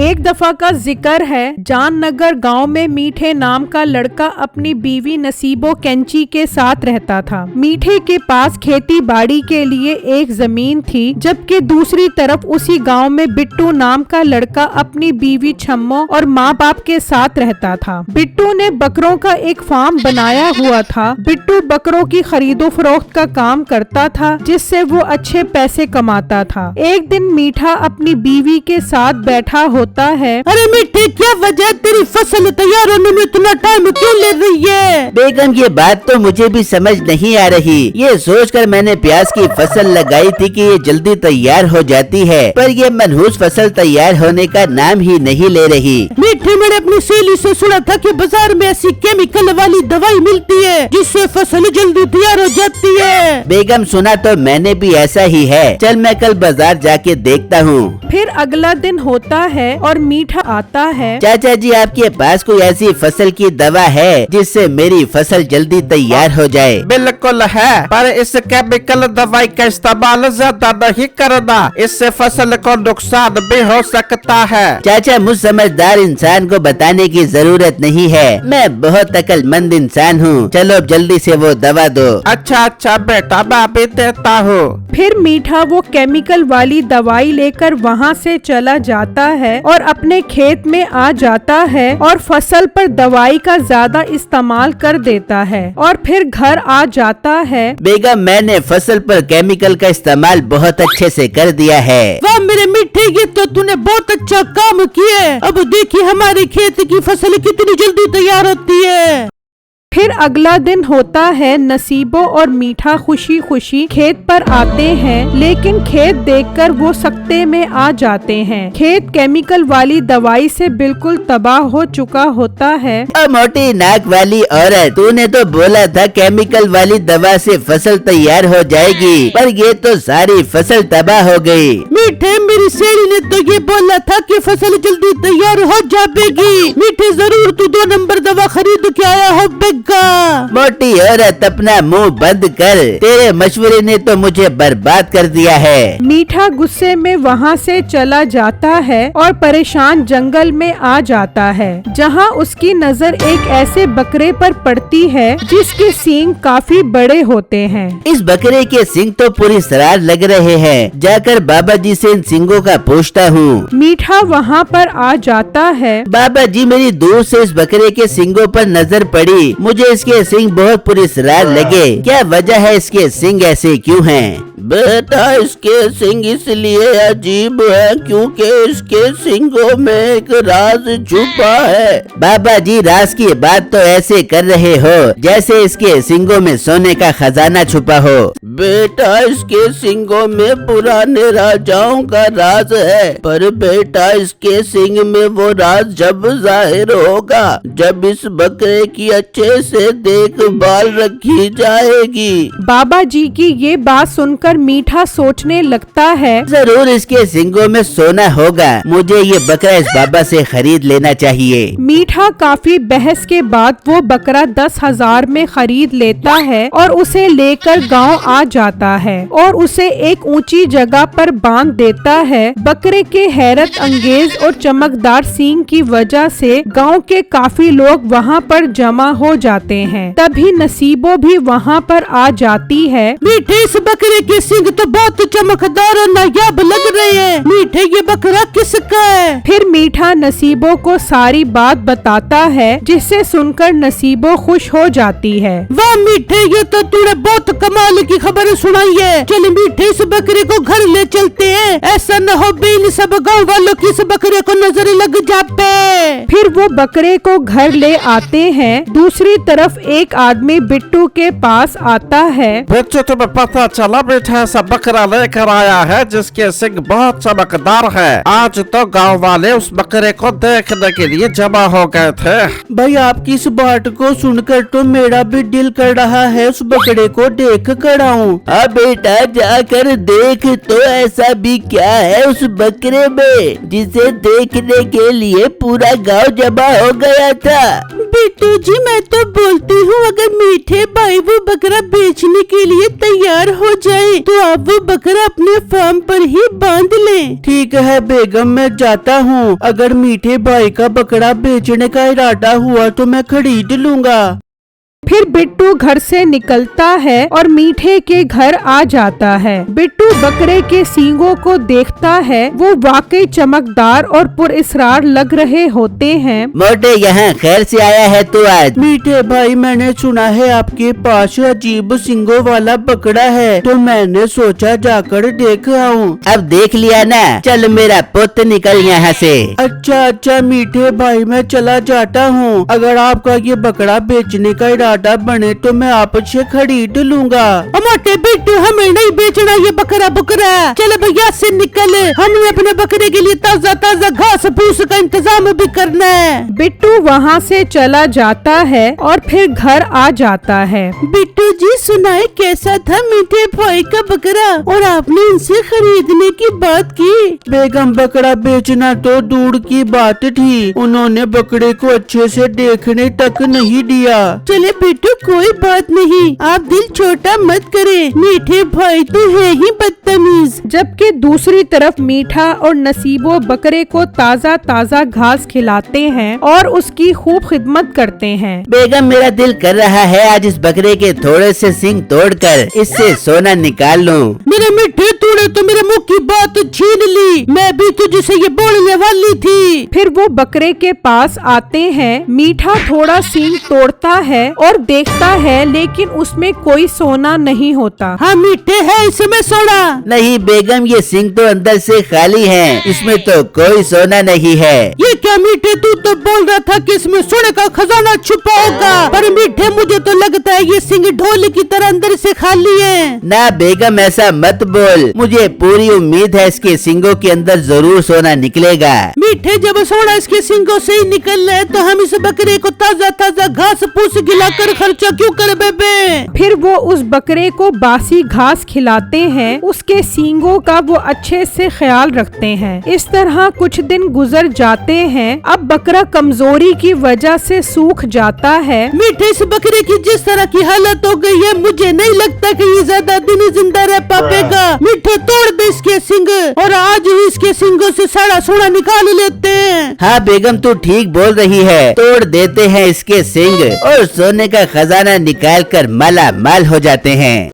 एक दफा का जिक्र है, जाननगर गांव में मीठे नाम का लड़का अपनी बीवी नसीबो कैंची के साथ रहता था। मीठे के पास खेती बाड़ी के लिए एक जमीन थी, जबकि दूसरी तरफ उसी गांव में बिट्टू नाम का लड़का अपनी बीवी छम्मो और माँ बाप के साथ रहता था। बिट्टू ने बकरों का एक फार्म बनाया हुआ था। बिट्टू बकरों की खरीदो फरोख्त का काम करता था, जिससे वो अच्छे पैसे कमाता था। एक दिन मीठा अपनी बीवी के साथ बैठा होता है। अरे मीठे, क्या वजह, तेरी फसल तैयार होने में इतना टाइम क्यों ले रही है? बेगम, ये बात तो मुझे भी समझ नहीं आ रही। ये सोचकर मैंने प्याज की फसल लगाई थी कि ये जल्दी तैयार हो जाती है, पर ये मनहूस फसल तैयार होने का नाम ही नहीं ले रही। मीठे, मैंने अपनी सहेली से सुना था कि बाजार में ऐसी केमिकल वाली दवाई मिलती है जिससे फसल जल्दी तैयार हो जाती है। बेगम, सुना तो मैंने भी ऐसा ही है। चल मैं कल बाजार जाके देखता हूँ। फिर अगला दिन होता है और मीठा आता है। चाचा जी, आपके पास कोई ऐसी फसल की दवा है जिससे मेरी फसल जल्दी तैयार हो जाए? बिल्कुल है, पर इस केमिकल दवाई का इस्तेमाल ज्यादा नहीं करना, इससे फसल को नुकसान भी हो सकता है। चाचा, मुझ समझदार इंसान को बताने की जरूरत नहीं है। मैं बहुत अक्लमंद इंसान हूँ। चलो अब जल्दी से वो दवा दो। अच्छा बेटा, मैं अभी देता हूँ। फिर मीठा वो केमिकल वाली दवाई लेकर वहाँ से चला जाता है और अपने खेत में आ जाता है और फसल पर दवाई का ज्यादा इस्तेमाल कर देता है और फिर घर आ जाता है। बेगम, मैंने फसल पर केमिकल का इस्तेमाल बहुत अच्छे से कर दिया है। वाह मेरे मीठे, ये तो तूने बहुत अच्छा काम किया है। अब देखिए हमारे खेत की फसल कितनी जल्दी तैयार होती है। फिर अगला दिन होता है। नसीबो और मीठा खुशी खुशी खेत पर आते हैं, लेकिन खेत देखकर वो सकते में आ जाते हैं। खेत केमिकल वाली दवाई से बिल्कुल तबाह हो चुका होता है। मोटी नाक वाली औरत, तूने तो बोला था केमिकल वाली दवा से फसल तैयार हो जाएगी, पर ये तो सारी फसल तबाह हो गई। मीठे, मेरी सहेली ने तो ये बोला था कि फसल जल्दी तैयार हो जाएगी। मीठे, जरूर तू 2 नंबर दवा खरीद के आया हो। मोटी औरत, अपना मुंह बंद कर। तेरे मशवरे ने तो मुझे बर्बाद कर दिया है। मीठा गुस्से में वहाँ से चला जाता है और परेशान जंगल में आ जाता है, जहाँ उसकी नजर एक ऐसे बकरे पर पड़ती है जिसके सींग काफी बड़े होते हैं। इस बकरे के सींग तो पूरी सरार लग रहे हैं। जाकर बाबा जी से इन सींगों का पूछता हूँ। मीठा वहाँ पर आ जाता है। बाबा जी, मेरी दूर से इस बकरे के सींगों पर नजर पड़ी। मुझे इसके सींग बहुत पुरस्कार लगे। क्या वजह है इसके सींग ऐसे क्यों हैं? बेटा, इसके सींग इसलिए अजीब है क्योंकि इसके सींगों में एक राज छुपा है। बाबा जी, राज की बात तो ऐसे कर रहे हो जैसे इसके सींगों में सोने का खजाना छुपा हो। बेटा, इसके सींगों में पुराने राजाओं का राज है, पर बेटा इसके सींग में वो राज जब जाहिर होगा जब इस बकरे की अच्छे से देखभाल रखी जाएगी। बाबा जी की ये बात सुनकर मीठा सोचने लगता है, जरूर इसके सींगों में सोना होगा। मुझे ये बकरा इस बाबा से खरीद लेना चाहिए। मीठा काफी बहस के बाद वो बकरा 10,000 में खरीद लेता है और उसे लेकर गांव आ जाता है और उसे एक ऊंची जगह पर बांध देता है। बकरे के हैरत अंगेज और चमकदार सींग की वजह से गांव के काफी लोग वहां पर जमा हो जाते हैं। तभी नसीबो भी वहां पर आ जाती है। मीठे, इस बकरे के सींग तो बहुत चमकदार और नायाब लग रहे हैं। मीठे, ये बकरा किसका है? फिर मीठा नसीबो को सारी बात बताता है, जिसे सुनकर नसीबो खुश हो जाती है। वाह मीठे, ये तो तूने बहुत कमाल की खबर सुनाई है। चल मीठे, इस बकरे को घर ले चलते हैं। ऐसा न हो भी इन सब गाँव वालों की इस बकरे को नजर लग जाए। फिर वो बकरे को घर ले आते हैं। दूसरी तरफ एक आदमी बिट्टू के पास आता है। बच्चों, तुम्हें पता चला? बेटा, ऐसा बकरा लेकर आया है जिसके सींग बहुत चमकदार है। आज तो गांव वाले उस बकरे को देखने के लिए जमा हो गए थे। भाई, आपकी इस बात को सुनकर तो मेरा भी दिल कर रहा है उस बकरे को देख कर आऊं। अब बेटा, जाकर देख तो ऐसा भी क्या है उस बकरे में जिसे देखने के लिए पूरा गांव जमा हो गया था। बिट्टू जी मैं तो बोलती हूँ अगर मीठे भाई वो बकरा बेचने के लिए तैयार हो जाए तो आप वो बकरा अपने फार्म पर ही बांध लें। ठीक है बेगम, मैं जाता हूँ। अगर मीठे भाई का बकरा बेचने का इरादा हुआ तो मैं खरीद लूँगा। फिर बिट्टू घर से निकलता है और मीठे के घर आ जाता है। बिट्टू बकरे के सींगों को देखता है, वो वाकई चमकदार और पुरस्कार लग रहे होते हैं। मोटे यहाँ खैर से आया है तो आज? मीठे भाई मैंने सुना है आपके पास अजीब सींगों वाला बकरा है तो मैंने सोचा जाकर देख आऊं। अब देख लिया ना, चल मेरा पुत्र निकल यहाँ से। अच्छा मीठे भाई मैं चला जाता हूँ। अगर आपका ये बकरा बेचने का इरादा बने तो मैं आपसे खरीद लूँगा। मोटे बिट्टू हमें नहीं बेचना ये बकरा। चलो भैया से निकल, हमें अपने बकरे के लिए ताज़ा ताज़ा घास फूस का इंतजाम भी करना है। बिट्टू वहाँ से चला जाता है और फिर घर आ जाता है। बिट्टू जी सुनाए कैसा था मीठे भाई का बकरा और आपने इनसे खरीदने की बात की? बेगम बकरा बेचना तो दूर की बात थी, उन्होंने बकरे को अच्छे से देखने तक नहीं दिया। चले बिट्टू कोई बात नहीं, आप दिल छोटा मत करें, मीठे भाई तो है ही बदतमीज। जबकि दूसरी तरफ मीठा और नसीबो बकरे को ताज़ा ताज़ा घास खिलाते हैं और उसकी खूब खिदमत करते हैं। बेगम मेरा दिल कर रहा है आज इस बकरे के थोड़े से सींग तोड़कर इससे सोना निकाल लूं। मेरे मीठे तूने तो मेरे मुंह की बात छीन ली, मैं भी तुझसे ये बोलने वाली थी। फिर वो बकरे के पास आते हैं। मीठा थोड़ा सींग तोड़ता है और देखता है लेकिन उसमें कोई सोना नहीं होता। हाँ मीठे है इसमें सोना? नहीं बेगम, ये सींग तो अंदर से खाली है, इसमें तो कोई सोना नहीं है। ये क्या मीठे, तू तो बोल रहा था कि इसमें सोने का खजाना छुपा होगा, पर मीठे मुझे तो लगता है ये सींग ढोल की तरह अंदर से खाली है। ना बेगम ऐसा मत बोल, मुझे पूरी उम्मीद है इसके सींगों के अंदर जरूर सोना निकलेगा। मीठे जब सोना इसके सींगों से ही निकल रहा है तो हम इस बकरे को ताज़ा ताज़ा घास फूस खिलाकर खर्चा क्यों कर बेबे? फिर वो उस बकरे को बासी घास खिलाते हैं, उसके सींगों का वो अच्छे से ख्याल रखते हैं। इस तरह कुछ दिन गुजर जाते हैं। अब बकरा कमजोरी की वजह से सूख जाता है। मीठे इस बकरे की जिस तरह की हालत हो गई है मुझे नहीं लगता कि ये ज्यादा दिन जिंदा रह पाएगा। मीठे तोड़ दे इसके सींग और आज ही इसके सींगों से सारा सोना निकाल लेते हैं। हाँ बेगम तू ठीक बोल रही है, तोड़ देते हैं इसके सींग और सोने का खजाना निकाल कर माला माल हो जाते हैं।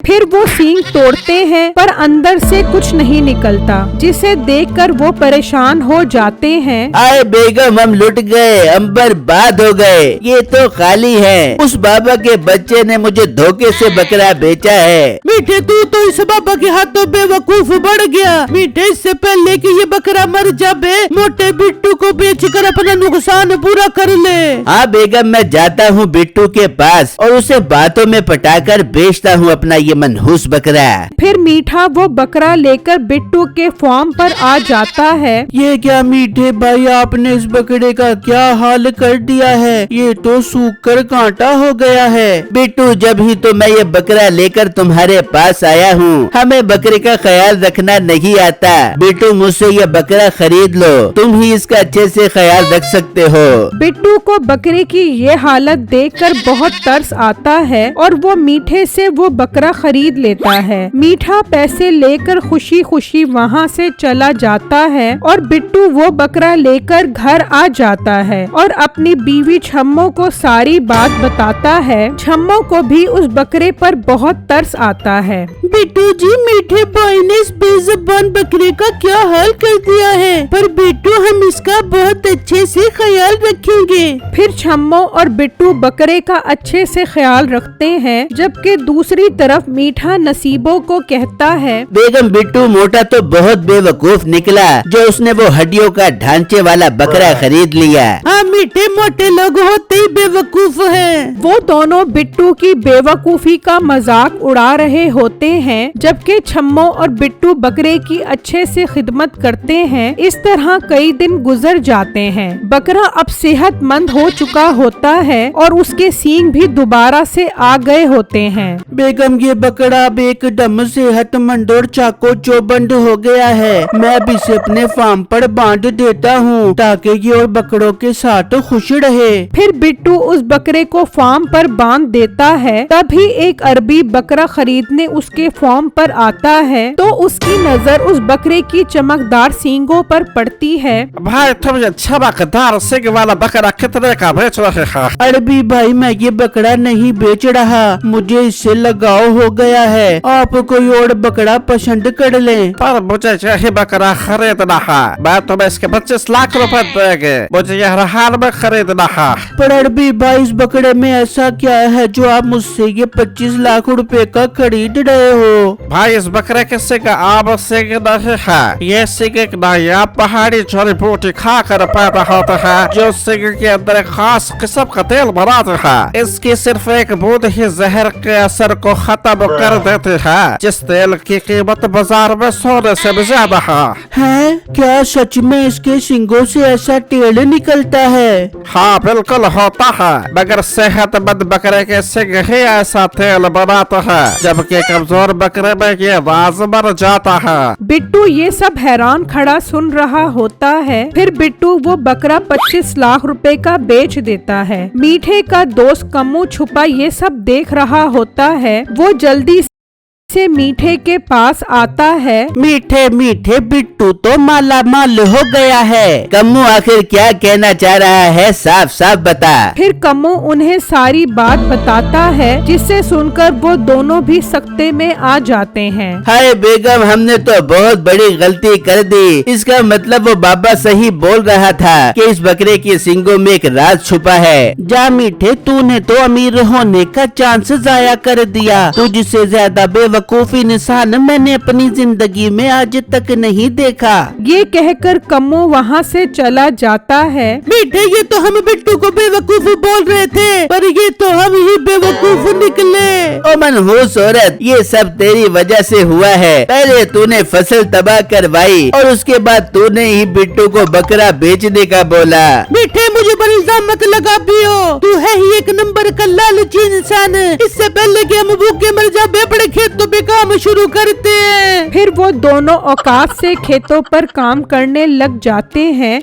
फिर वो सींग तोड़ते हैं पर अंदर से कुछ नहीं निकलता, जिसे देखकर वो परेशान हो जाते हैं। आए बेगम हम लुट गए, हम बर्बाद हो गए, ये तो खाली है। उस बाबा के बच्चे ने मुझे धोखे से बकरा बेचा है। मीठे तू तो इस बाबा के हाथों बेवकूफ बढ़ गया। मीठे इससे पहले कि ये बकरा मर जाए मोटे बिट्टू को बेचकर अपना नुकसान पूरा कर ले। हाँ बेगम मैं जाता हूँ बिट्टू के पास और उसे बातों में पटाकर बेचता हूँ अपना ये मनहूस बकरा। फिर मीठा वो बकरा लेकर बिट्टू के फार्म पर आ जाता है। ये क्या मीठे भाई, आपने इस बकरे का क्या हाल कर दिया है, ये तो सूख कर कांटा हो गया है। बिट्टू जब ही तो मैं ये बकरा लेकर तुम्हारे पास आया हूँ, हमें बकरे का ख्याल रखना नहीं आता। बिट्टू मुझसे ये बकरा खरीद लो, तुम ही इसका अच्छे से ख्याल रख सकते हो। बिट्टू को बकरे की ये हालत देखकर बहुत तरस आता है और वो मीठे से वो बकरा खरीद लेता है। मीठा पैसे लेकर खुशी खुशी वहाँ से चला जाता है और बिट्टू वो बकरा लेकर घर आ जाता है और अपनी बीवी छम्मो को सारी बात बताता है। छम्मो को भी उस बकरे पर बहुत तरस आता है। बिट्टू जी मीठे भाई ने इस बेज़ुबान बकरे का क्या हाल कर दिया है, पर बिट्टू हम इसका बहुत अच्छे से ख्याल रखेंगे। फिर छम्मो और बिट्टू बकरे का अच्छे से ख्याल रखते हैं, जबकि दूसरी तरफ मीठा नसीबों को कहता है, बेगम बिट्टू मोटा तो बहुत बेवकूफ निकला जो उसने वो हड्डियों का ढांचे वाला बकरा खरीद लिया। हाँ मीठे मोटे लोग होते ही बेवकूफ हैं। वो दोनों बिट्टू की बेवकूफी का मजाक उड़ा रहे होते हैं, जबकि छम्मो और बिट्टू बकरे की अच्छे से खिदमत करते हैं। इस तरह कई दिन गुजर जाते हैं। बकरा अब सेहतमंद हो चुका होता है और उसके सींग भी दोबारा से आ गए होते हैं। बेगम ये बकरा अब एकदम सेहतमंद और चाको चौबंद हो गया है। मैं अब इसे अपने फार्म पर बांध देता हूँ ताकि ये और बकरों के साथ खुश रहे। फिर बिट्टू उस बकरे को फार्म पर बांध देता है। तभी एक अरबी बकरा खरीदने उसके फार्म पर आता है तो उसकी नजर उस बकरे की चमकदार सींगों पर पड़ती है। भाई तुम ये चमकदार सिंग वाला बकरा कितने का बेच रहे हो? अरबी भाई मैं ये बकरा नहीं बेच रहा, मुझे इससे लगाव हो गया है। आप कोई और बकरा पसंद कर लें। पर मुझे यही बकरा खरीदना है। मैं तुम्हें इसके 25 लाख रुपए देंगे। मुझे यह हाल में खरीदना है। पर अरबी भाई इस बकरे में ऐसा क्या है जो आप मुझसे ये 25 लाख रुपए का खरीद रहे हो? भाई इस बकरे के सिंग आम सिंग नहीं है। ये सिंग एक नायाब पहाड़ी जड़ी बूटी खा कर पैदा होता है जो सिंग के अंदर एक खास किस्म का तेल बनाते हैं। इसकी सिर्फ एक बूंद ही जहर के असर को खत्म कर देती है, जिस तेल की कीमत बाजार में सोने से भी ज्यादा है। क्या सच में इसके सिंगों से ऐसा तेल निकलता है? हाँ बिल्कुल होता है, मगर सेहतमंद बकरे के सिंग ही ऐसा तेल बनाता है, जबकि कमजोर बकरे में ये राज मर जाता है। बिट्टू ये सब हैरान खड़ा सुन रहा होता है। फिर बिट्टू वो बकरा 25 लाख रुपए का बेच देता है। मीठे का दोस्त कम्मू छुपा ये सब देख रहा होता है। वो जल्दी से मीठे के पास आता है। मीठे मीठे बिट्टू तो माला माल हो गया है। कम्मू आखिर क्या कहना चाह रहा है, साफ साफ बता। फिर कम्मू उन्हें सारी बात बताता है, जिससे सुनकर वो दोनों भी सख्ते में आ जाते हैं। हाय बेगम, हमने तो बहुत बड़ी गलती कर दी। इसका मतलब वो बाबा सही बोल रहा था कि इस बकरे की सींगों में एक राज छुपा है। जा मीठे, तूने तो अमीर होने का चांस जाया कर दिया। तुझसे ज्यादा बेवकूफ इंसान मैंने अपनी जिंदगी में आज तक नहीं देखा। ये कहकर कम्मू वहाँ से चला जाता है। मीठे, ये तो हम बिट्टू को बेवकूफ बोल रहे थे, पर ये तो हम ही बेवकूफ निकले। ओ मनहूस औरत, ये सब तेरी वजह से हुआ है। पहले तूने फसल तबाह करवाई और उसके बाद तूने ही बिट्टू को बकरा बेचने का बोला। मीठे, मुझे पर इल्जाम मत लगा पियो। तू है ही एक नंबर का लालची इंसान। इससे पहले कि हम भूखे मर जा, बेपड़े खेतों पे काम शुरू करते हैं। फिर वो दोनों औकात से खेतों पर काम करने लग जाते हैं।